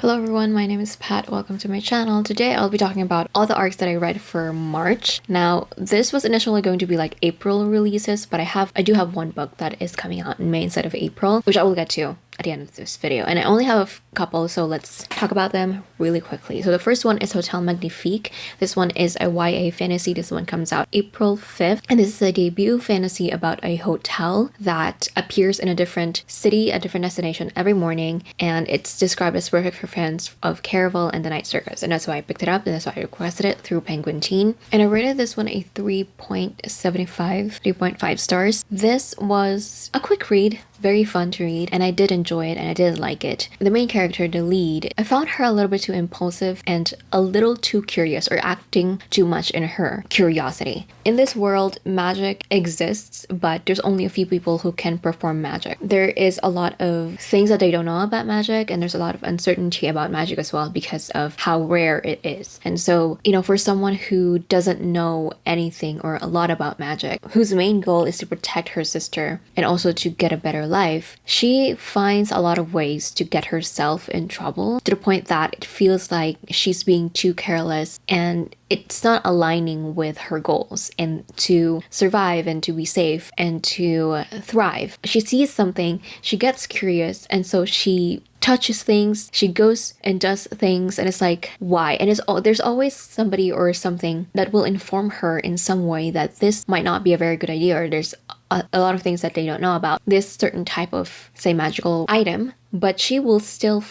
Hello everyone, my name is Pat. Welcome to my channel. Today I'll be talking about all the arcs that I read for March. Now, this was initially going to be like April releases, but I do have one book that is coming out in May instead of April, which I will get to at the end of this video. And I only have a couple, so let's talk about them really quickly. So the first one is Hotel Magnifique. This one is a YA fantasy. This one comes out April 5th. And this is a debut fantasy about a hotel that appears in a different city, a different destination every morning. And it's described as perfect for fans of Caraval and the Night Circus. And that's why I picked it up, and that's why I requested it through Penguin Teen. And I rated this one a 3.5 stars. This was a quick read, very fun to read, and I did enjoy it and I did like it. The main character, the lead, I found her a little bit too impulsive and a little too curious, or acting too much in her curiosity. In this world, magic exists, but there's only a few people who can perform magic. There is a lot of things that they don't know about magic, and there's a lot of uncertainty about magic as well because of how rare it is. And so, for someone who doesn't know anything or a lot about magic, whose main goal is to protect her sister and also to get a better life, she finds a lot of ways to get herself in trouble, to the point that it feels like she's being too careless and it's not aligning with her goals and to survive and to be safe and to thrive. She sees something, she gets curious, and so she touches things, she goes and does things, and it's like, why? And there's always somebody or something that will inform her in some way that this might not be a very good idea, or there's a lot of things that they don't know about this certain type of, say, magical item, but she will still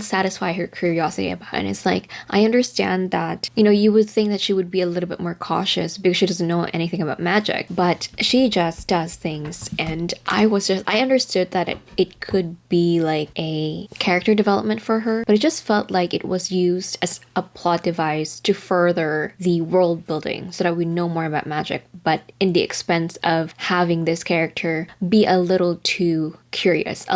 satisfy her curiosity about it. And it's like, I understand that, you would think that she would be a little bit more cautious because she doesn't know anything about magic, but she just does things. And I understood that it could be like a character development for her, but it just felt like it was used as a plot device to further the world building so that we know more about magic, but in the expense of having this character be a little too curious,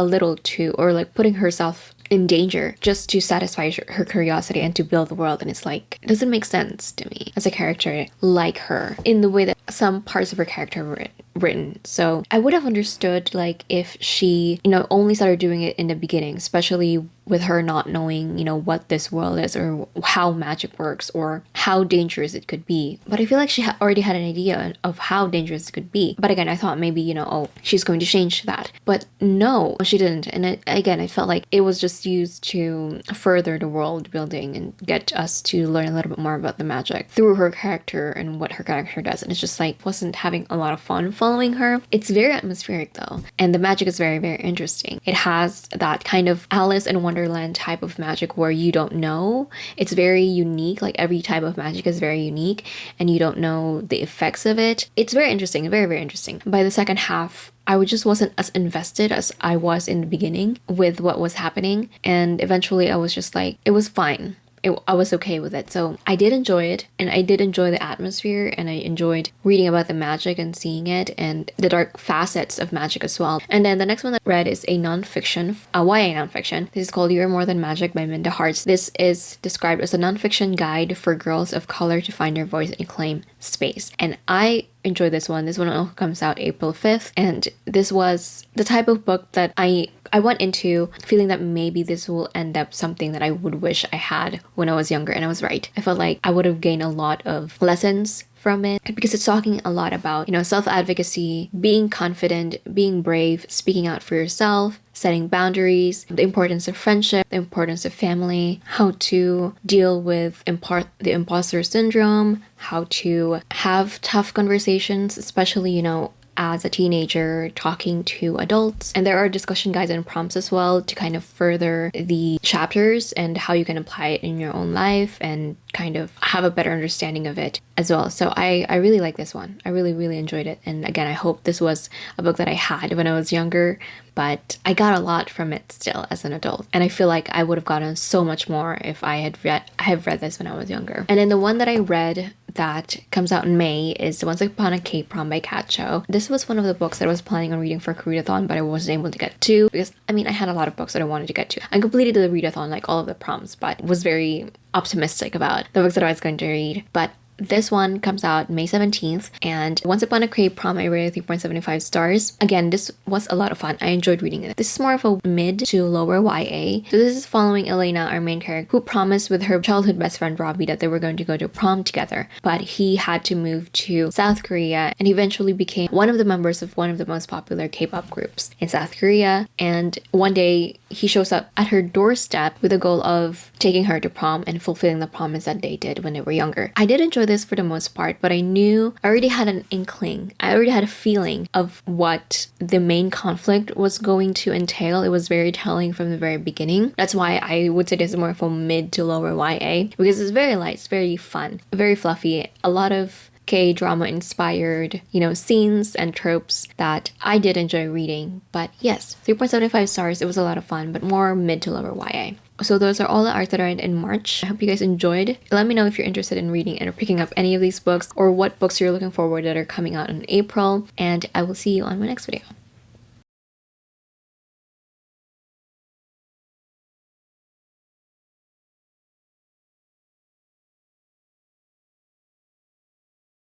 or like putting herself in danger just to satisfy her curiosity and to build the world. And it's like, it doesn't make sense to me as a character like her in the way that some parts of her character were written. So I would have understood like if she only started doing it in the beginning, especially with her not knowing what this world is or how magic works or how dangerous it could be. But I feel like she already had an idea of how dangerous it could be. But again, I thought maybe she's going to change that, but no, she didn't. And I felt like it was just used to further the world building and get us to learn a little bit more about the magic through her character and what her character does. And it's just like, wasn't having a lot of fun following her. It's very atmospheric though, and the magic is very, very interesting. It has that kind of Alice in Wonderland type of magic where you don't know. It's very unique. Like every type of magic is very unique and you don't know the effects of it. It's very interesting, very, very interesting. By the second half, I just wasn't as invested as I was in the beginning with what was happening. And eventually I was just like, it was fine. I was okay with it. So I did enjoy it, and I did enjoy the atmosphere, and I enjoyed reading about the magic and seeing it and the dark facets of magic as well. And then the next one that I read is a non-fiction, a YA non-fiction. This is called You're More Than Magic by Minda Harts. This is described as a non-fiction guide for girls of color to find their voice and claim space. And I enjoyed this one. This one comes out April 5th, and this was the type of book that I went into feeling that maybe this will end up something that I would wish I had when I was younger, and I was right. I felt like I would have gained a lot of lessons from it because it's talking a lot about, self-advocacy, being confident, being brave, speaking out for yourself, setting boundaries, the importance of friendship, the importance of family, how to deal with the imposter syndrome, how to have tough conversations, especially, as a teenager talking to adults. And there are discussion guides and prompts as well to kind of further the chapters and how you can apply it in your own life and kind of have a better understanding of it as well. So I really like this one. I really, really enjoyed it. And again, I hope this was a book that I had when I was younger, but I got a lot from it still as an adult. And I feel like I would have gotten so much more if I have read this when I was younger. And then the one that I read that comes out in May is Once Upon a K-Prom by Kat Cho. This was one of the books that I was planning on reading for readathon, but I wasn't able to get to because, I had a lot of books that I wanted to get to. I completed the readathon, like all of the prompts, but was very optimistic about the books that I was going to read. But This one comes out May 17th, and Once Upon a Crave Prom, I rated 3.75 stars. Again, this was a lot of fun. I enjoyed reading it. This is more of a mid to lower YA. So this is following Elena, our main character, who promised with her childhood best friend Robbie that they were going to go to prom together, but he had to move to South Korea and eventually became one of the members of one of the most popular K-pop groups in South Korea. And one day he shows up at her doorstep with the goal of taking her to prom and fulfilling the promise that they did when they were younger. I did enjoy this for the most part, but I already had an inkling. I already had a feeling of what the main conflict was going to entail. It was very telling from the very beginning. That's why I would say this is more of a mid to lower YA, because it's very light, it's very fun, very fluffy, a lot of K-drama inspired, scenes and tropes that I did enjoy reading. But yes, 3.75 stars. It was a lot of fun, but more mid to lower YA. So those are all the arcs that I read in March. I hope you guys enjoyed. Let me know if you're interested in reading and or picking up any of these books, or what books you're looking forward that are coming out in April. And I will see you on my next video.